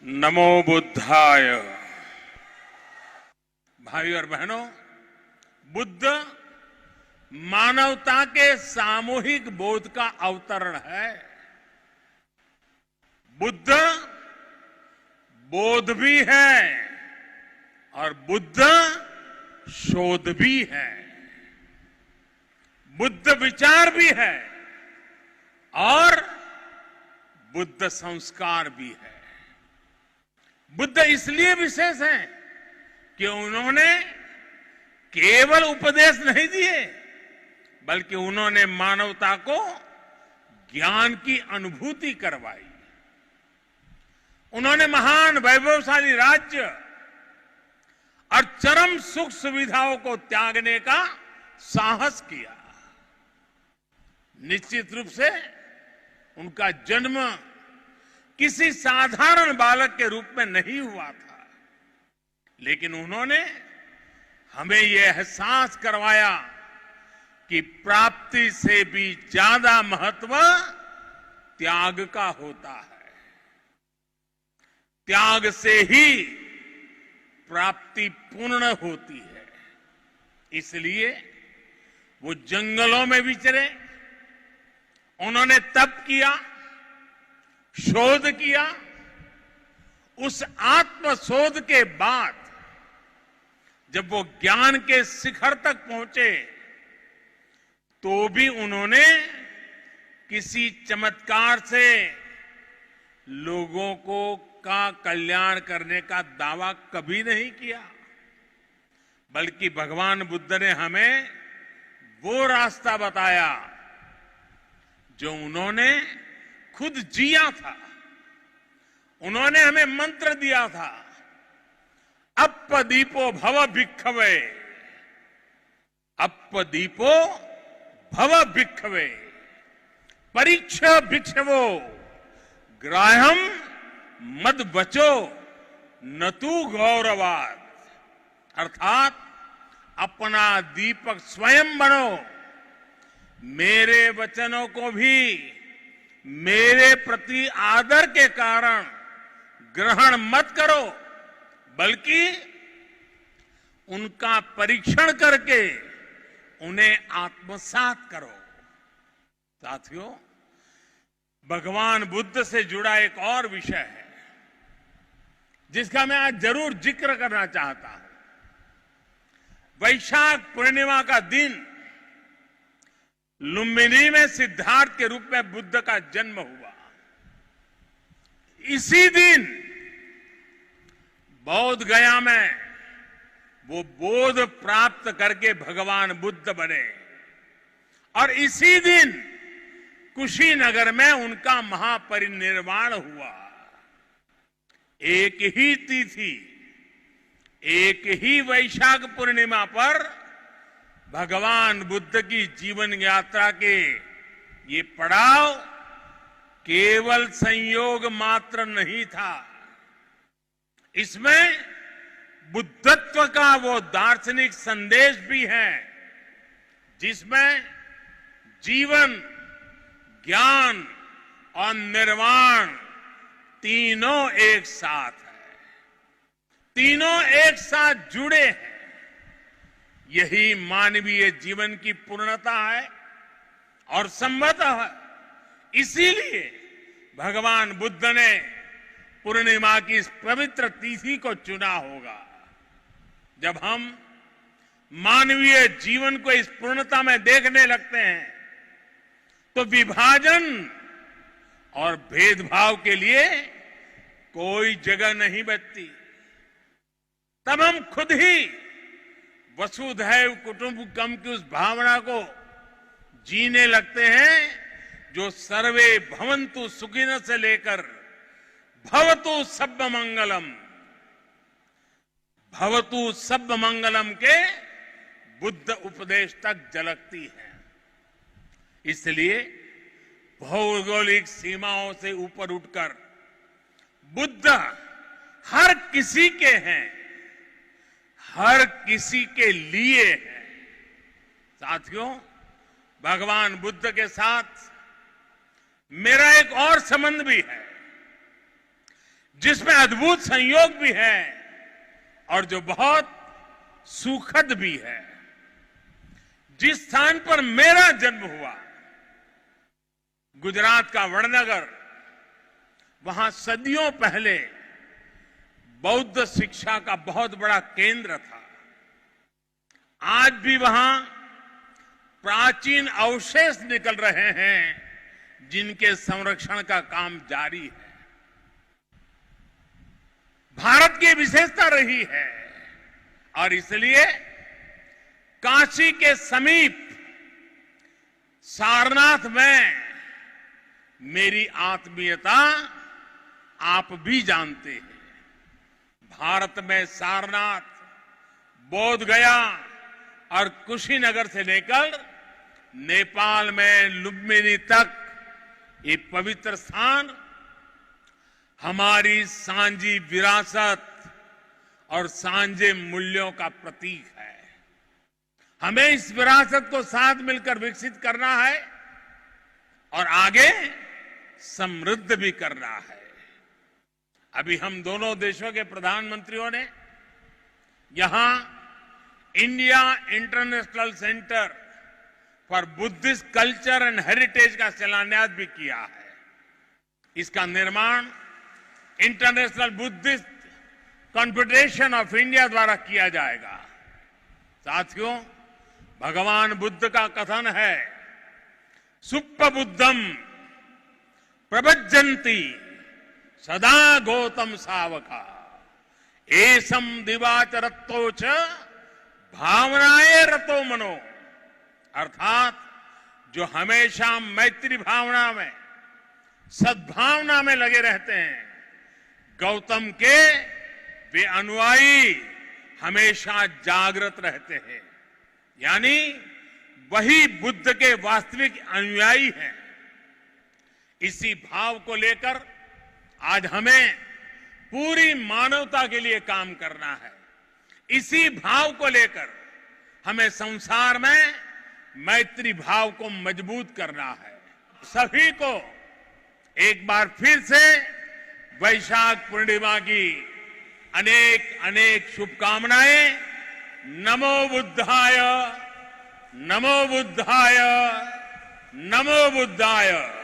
नमो बुद्धाय। भाइयों और बहनों, बुद्ध मानवता के सामूहिक बोध का अवतरण है। बुद्ध बोध भी है और बुद्ध शोध भी है। बुद्ध विचार भी है और बुद्ध संस्कार भी है। बुद्ध इसलिए विशेष हैं कि उन्होंने केवल उपदेश नहीं दिए, बल्कि उन्होंने मानवता को ज्ञान की अनुभूति करवाई। उन्होंने महान वैभवशाली राज्य और चरम सुख सुविधाओं को त्यागने का साहस किया। निश्चित रूप से उनका जन्म किसी साधारण बालक के रूप में नहीं हुआ था, लेकिन उन्होंने हमें यह एहसास करवाया कि प्राप्ति से भी ज्यादा महत्व त्याग का होता है। त्याग से ही प्राप्ति पूर्ण होती है। इसलिए वो जंगलों में विचरे, उन्होंने तप किया, शोध किया। उस आत्म शोध के बाद जब वो ज्ञान के शिखर तक पहुंचे, तो भी उन्होंने किसी चमत्कार से लोगों का कल्याण करने का दावा कभी नहीं किया, बल्कि भगवान बुद्ध ने हमें वो रास्ता बताया जो उन्होंने खुद जिया था। उन्होंने हमें मंत्र दिया था, अप्पदीपो भव भिक्खवे, अप्पदीपो भव भिक्खवे, परीक्ष भिक्षवो, ग्राह्यम मद बचो न तू गौरवात। अर्थात अपना दीपक स्वयं बनो, मेरे वचनों को भी मेरे प्रति आदर के कारण ग्रहण मत करो, बल्कि उनका परीक्षण करके उन्हें आत्मसात करो। साथियों, भगवान बुद्ध से जुड़ा एक और विषय है जिसका मैं आज जरूर जिक्र करना चाहता हूं। वैशाख पूर्णिमा का दिन लुम्बिनी में सिद्धार्थ के रूप में बुद्ध का जन्म हुआ। इसी दिन बौद्ध गया में वो बोध प्राप्त करके भगवान बुद्ध बने और इसी दिन कुशीनगर में उनका महापरिनिर्वाण हुआ। एक ही तिथि, एक ही वैशाख पूर्णिमा पर भगवान बुद्ध की जीवन यात्रा के ये पड़ाव केवल संयोग मात्र नहीं था। इसमें बुद्धत्व का वो दार्शनिक संदेश भी है जिसमें जीवन, ज्ञान और निर्वाण तीनों एक साथ है, तीनों एक साथ जुड़े हैं। यही मानवीय जीवन की पूर्णता है और संभवतः इसीलिए भगवान बुद्ध ने पूर्णिमा की इस पवित्र तिथि को चुना होगा। जब हम मानवीय जीवन को इस पूर्णता में देखने लगते हैं तो विभाजन और भेदभाव के लिए कोई जगह नहीं बचती। तब हम खुद ही वसुधैव कुटुंबकम की उस भावना को जीने लगते हैं जो सर्वे भवन्तु सुखिनः से लेकर भवतु सब्ब मंगलम, भवतु सब्ब मंगलम के बुद्ध उपदेश तक झलकती है। इसलिए भौगोलिक सीमाओं से ऊपर उठकर बुद्ध हर किसी के हैं, हर किसी के लिए है। साथियों, भगवान बुद्ध के साथ मेरा एक और संबंध भी है। जिसमें अद्भुत संयोग भी है और जो बहुत सुखद भी है। जिस स्थान पर मेरा जन्म हुआ, गुजरात का वडनगर, वहां सदियों पहले बौद्ध शिक्षा का बहुत बड़ा केंद्र था। आज भी वहां प्राचीन अवशेष निकल रहे हैं जिनके संरक्षण का काम जारी है। भारत की विशेषता रही है और इसलिए काशी के समीप सारनाथ में मेरी आत्मीयता आप भी जानते हैं। भारत में सारनाथ, बोध गया और कुशीनगर से लेकर नेपाल में लुम्बिनी तक ये पवित्र स्थान हमारी सांझी विरासत और सांझे मूल्यों का प्रतीक है। हमें इस विरासत को साथ मिलकर विकसित करना है और आगे समृद्ध भी करना है। अभी हम दोनों देशों के प्रधानमंत्रियों ने यहां India international centre for Buddhist culture and heritage का शिलान्यास भी किया है। इसका निर्माण international Buddhist confederation of India द्वारा किया जाएगा। साथियों, भगवान बुद्ध का कथन है, सुप्प बुद्धम प्रभज्जन्ति सदा गौतम सावका एसम दिवाचरत्तो च भावनाए रतो मनो। अर्थात जो हमेशा मैत्री भावना में, सद्भावना में लगे रहते हैं, गौतम के वे अनुयायी हमेशा जागृत रहते हैं। यानी वही बुद्ध के वास्तविक अनुयायी हैं। इसी भाव को लेकर आज हमें पूरी मानवता के लिए काम करना है। इसी भाव को लेकर हमें संसार में मैत्री भाव को मजबूत करना है। सभी को एक बार फिर से वैशाख पूर्णिमा की अनेक अनेक शुभकामनाएं। नमो बुद्धाय, नमो बुद्धाय, नमो बुद्धाय।